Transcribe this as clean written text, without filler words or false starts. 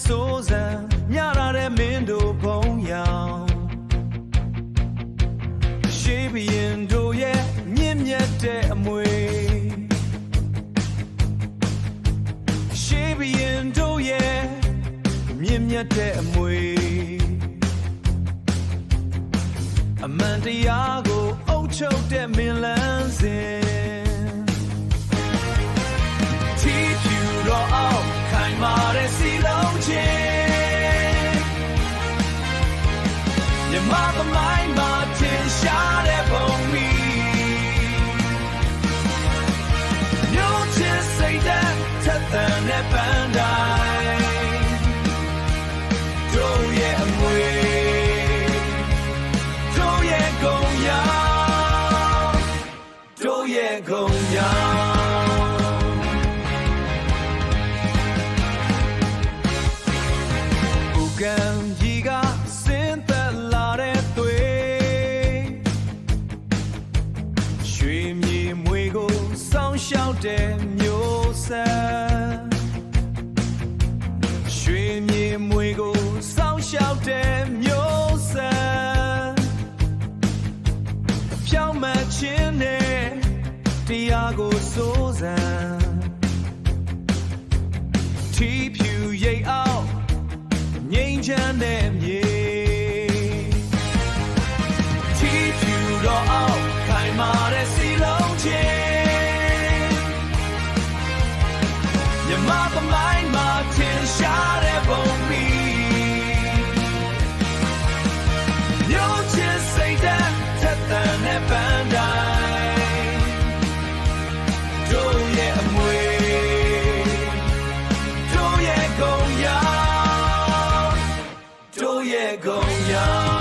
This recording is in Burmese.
ဆိုးစံမြလာတဲ့မင်းတို့ဘုံရောင်ရှေးဘရင်တို့ရဲ့မြင့်မြတ်တဲ့အမွေရှေးဘရင်တို့ရဲ့မြင့်မြတ်တဲ့အမွေအမှန်တရားကိုအုပ်ချုပ်တဲ့မင်းလန်းစဉ်တီးဖြူတော့အောင်ခိုင်မာတဲ့စီလုံးချင်းမြမသမိုင်းမှာထင်ရှားတဲ့ဘုံမီမျိုးချစ်စိတ်တဲ့ထက်သန်တဲ့ပန်းတိုင်းတို့ရဲ့အမွေတို့ရဲ့ဂုဏ်ရောင်တို့ရဲ့ဂုဏ်ရောင်ဥကံကြီးကစင်သက်လာတဲ့သွေးရွှေမြေမွေကိုစောင်းရှောက်တဲ့မျိုးဆက်ရွှေမြေမွေကိုစောင်းရှောက်တဲ့မျိုးဆက်ဖြောင်းမှချင်းနဲ့တရားကိုစိုးစံထီးဖြူရိပ်အောင်ငြိမ်းချမ်းတဲ့မြေထီးဖြူတော့အောင်ခိုင်မာတဲ့စီလုံးချင်းမြမသမိုင်းမှာထင်ရှားတဲ့ဘုံမီမျိုးချစ်စိတ်တဲ့ထက်သန်တဲ့ပန်းတိုင်းတို့ရဲ့အမွေတို့ရဲ့ဂုဏ်ရောင်တို့ရဲ့ဂုဏ်ရောင်